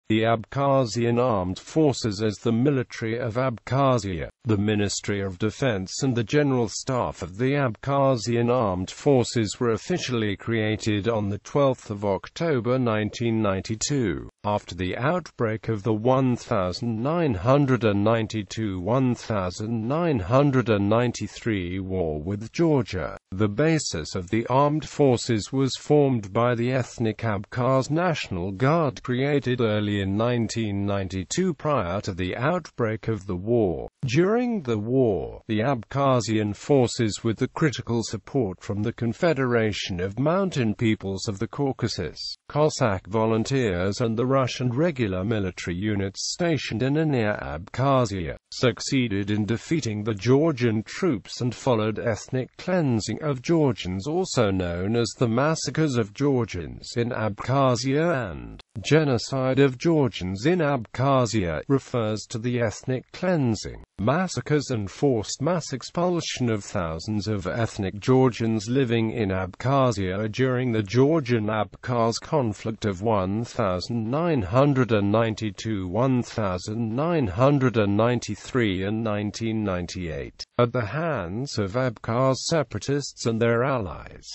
the Abkhazian Armed Forces as the Military of Abkhazia, the Ministry of Defence and the General Staff of the Abkhazian Armed Forces were officially created on 12 October 1992, after the outbreak of the 1992–1993 war with Georgia. The basis of the armed forces was formed by the ethnic Abkhaz National Guard, created early in 1992 prior to the outbreak of the war. During the war, the Abkhazian forces, with the critical support from the Confederation of Mountain Peoples of the Caucasus, Cossack volunteers and the Russian regular military units stationed in and near Abkhazia, succeeded in defeating the Georgian troops and followed ethnic cleansing of Georgians, also known as the massacres of Georgians in Abkhazia and genocide of Georgians in Abkhazia, refers to the ethnic cleansing, massacres and forced mass expulsion of thousands of ethnic Georgians living in Abkhazia during the Georgian-Abkhaz conflict of 1992–1993 and 1998, at the hands of Abkhaz separatists and their allies.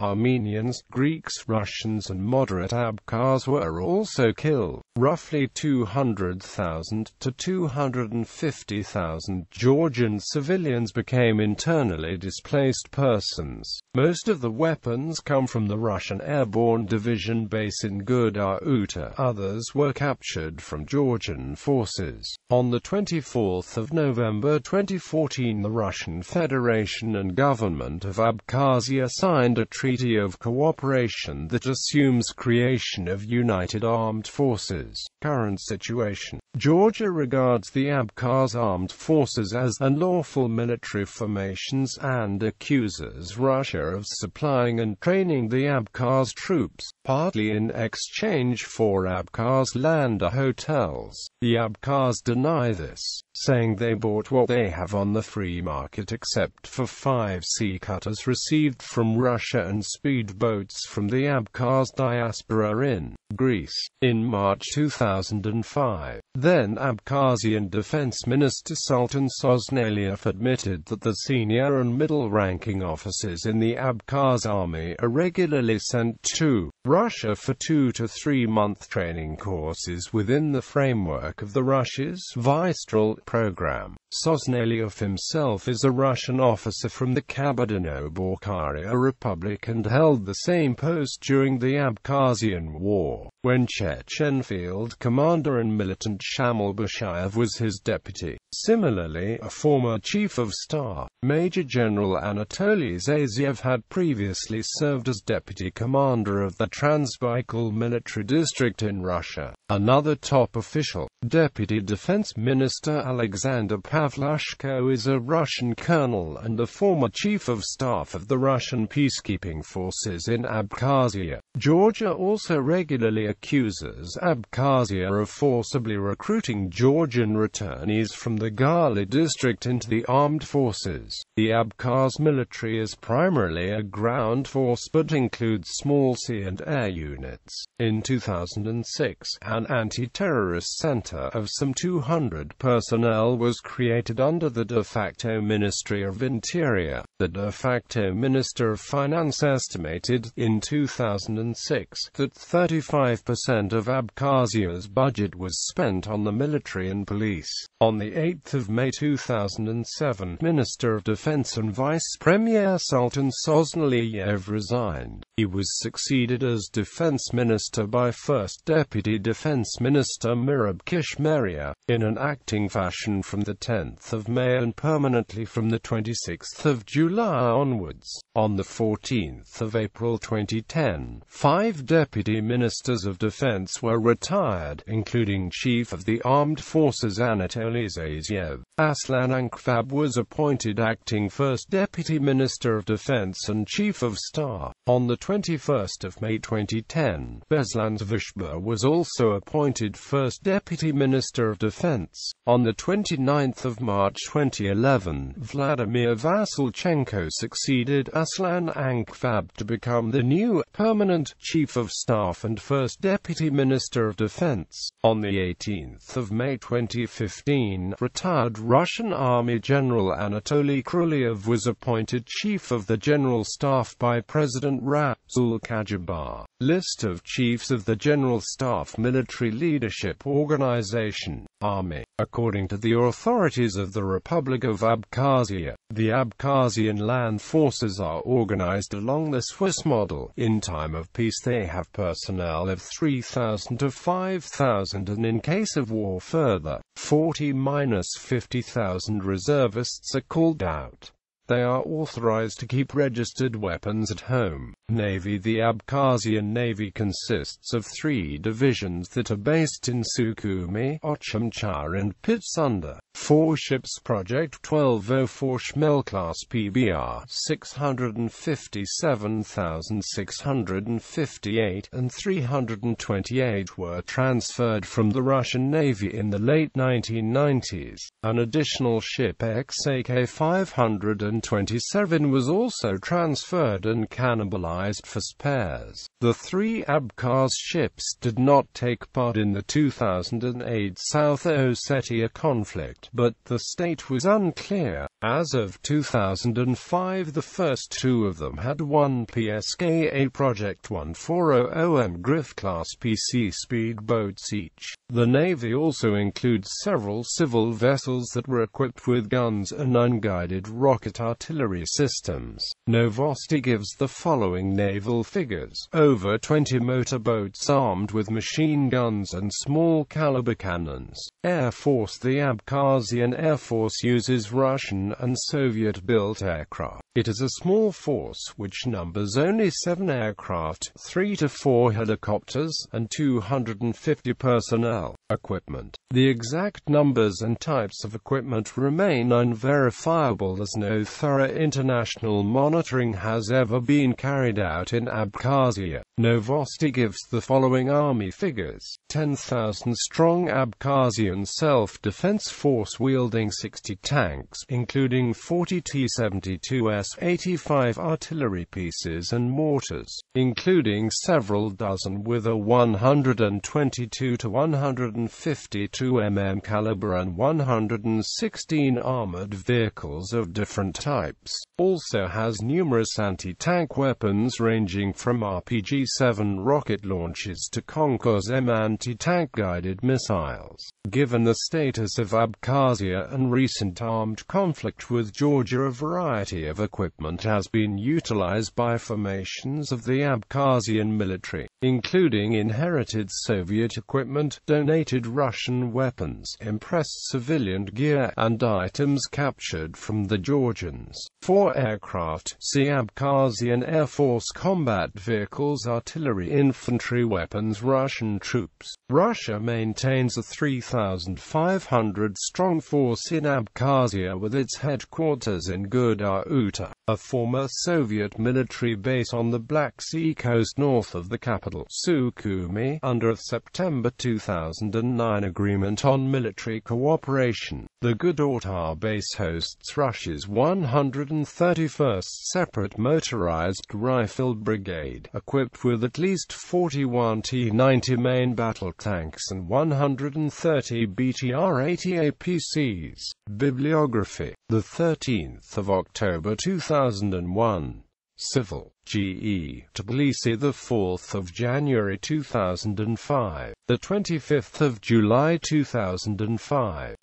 Armenians, Greeks, Russians and moderate Abkhaz were also killed. Roughly 200,000 to 250,000 Georgian civilians became internally displaced persons. Most of the weapons come from the Russian Airborne Division base in Ghouta. Others were captured from Georgian forces. On 24 November 2014, the Russian Federation and government of Abkhazia signed a treaty of cooperation that assumes creation of united armed forces. Current situation: Georgia regards the Abkhaz Armed Forces as unlawful military formations and accuses Russia of supplying and training the Abkhaz troops, partly in exchange for Abkhaz land or hotels. The Abkhaz deny this, saying they bought what they have on the free market except for 5 sea cutters received from Russia and speedboats from the Abkhaz diaspora in Greece. In March 2005, then Abkhazian Defense Minister Sultan Sosnaliev admitted that the senior and middle-ranking officers in the Abkhaz army are regularly sent to Russia for 2 to 3 month training courses within the framework of the Russia's Vistral program. Sosnaliev himself is a Russian officer from the Kabardino-Balkaria Republic and held the same post during the Abkhazian War, when Chechen field commander and militant Shamil Bashayev was his deputy. Similarly, a former chief of staff, Major General Anatoly Zaziev, had previously served as deputy commander of the Transbaikal military district in Russia. Another top official, Deputy Defense Minister Alexander Pavlushko, is a Russian colonel and the former chief of staff of the Russian peacekeeping forces in Abkhazia. Georgia also regularly accuses Abkhazia of forcibly recruiting Georgian returnees from the Gali district into the armed forces. The Abkhaz military is primarily a ground force but includes small sea and air units. In 2006, an anti-terrorist center of some 200 personnel was created under the de facto Ministry of Interior. The de facto Minister of Finance estimated, in 2006, that 35% of Abkhazia's budget was spent on the military and police. On 8 May 2007, Minister of Defense and Vice Premier Sultan Sosnaliev resigned. He was succeeded as Defense Minister by First Deputy Defense Minister Mirab Kishmeria, in an acting fashion from 10 May and permanently from 26 July onwards. On 14 April 2010, 5 Deputy Ministers of Defense were retired, including Chief of the Armed Forces Anatoly Zaziev. Aslan Ankvab was appointed acting First Deputy Minister of Defence and Chief of Staff. On the 21st of May 2010, Beslan Zvishba was also appointed First Deputy Minister of Defence. On the 29th of March 2011, Vladimir Vasilchenko succeeded Aslan Ankvab to become the new, permanent, Chief of Staff and First Deputy Minister of Defence. On the 18th of May 2015, retired Russian Army General Anatoly Krylov was appointed Chief of the General Staff by President Rasul Kajabar. List of Chiefs of the General Staff Military Leadership Organization, Army. According to the authorities of the Republic of Abkhazia, the Abkhazian land forces are organized along the Swiss model. In time of peace they have personnel of 3,000 to 5,000 and in case of war further, 40–50,000 reservists are called out. They are authorized to keep registered weapons at home. Navy. The Abkhazian Navy consists of 3 divisions that are based in Sukhumi, Ochimchar and Pitsunda. 4 ships. Project 1204 Shmel class PBR 657,658 and 328 were transferred from the Russian Navy in the late 1990s. An additional ship XAK 527 was also transferred and cannibalized for spares. The 3 Abkhaz ships did not take part in the 2008 South Ossetia conflict, but the state was unclear. As of 2005, the first 2 of them had 1 PSKA Project 1400M Griff-class PC speedboats each. The Navy also includes several civil vessels that were equipped with guns and unguided rocket artillery systems. Novosti gives the following naval figures. Over 20 motorboats armed with machine guns and small-caliber cannons. Air Force. The Abkhazian Air Force uses Russian and Soviet-built aircraft. It is a small force which numbers only 7 aircraft, 3 to 4 helicopters, and 250 personnel. Equipment. The exact numbers and types of equipment remain unverifiable as no thorough international monitoring has ever been carried out in Abkhazia. Novosti gives the following army figures. 10,000 strong Abkhazian self-defense force wielding 60 tanks, including 40 T-72S-85 artillery pieces and mortars, including several dozen with a 122 to 152 mm caliber and 116 armored vehicles of different types. Also has numerous anti-tank weapons ranging from RPG-7 rocket launchers to Caucasus M anti-tank guided missiles. Given the status of Abkhazia and recent armed conflict with Georgia, a variety of equipment has been utilized by formations of the Abkhazian military, including inherited Soviet equipment, donated Russian weapons, impressed civilian gear, and items captured from the Georgians. 4 aircraft. See Abkhazian Air Force combat vehicles, artillery, infantry weapons, Russian troops. Russia maintains a 3,500-strong force in Abkhazia with its headquarters in Georgia-The, a former Soviet military base on the Black Sea coast north of the capital, Sukhumi, under a September 2009 agreement on military cooperation. The Georgia base hosts Russia's 131st Separate Motorized Rifle Brigade, equipped with at least 41 T-90 main battle tanks and 130 BTR-80 APCs. Bibliography. 13th of October 2001. Civil. GE. Tbilisi. 4th of January 2005. 25th of July 2005.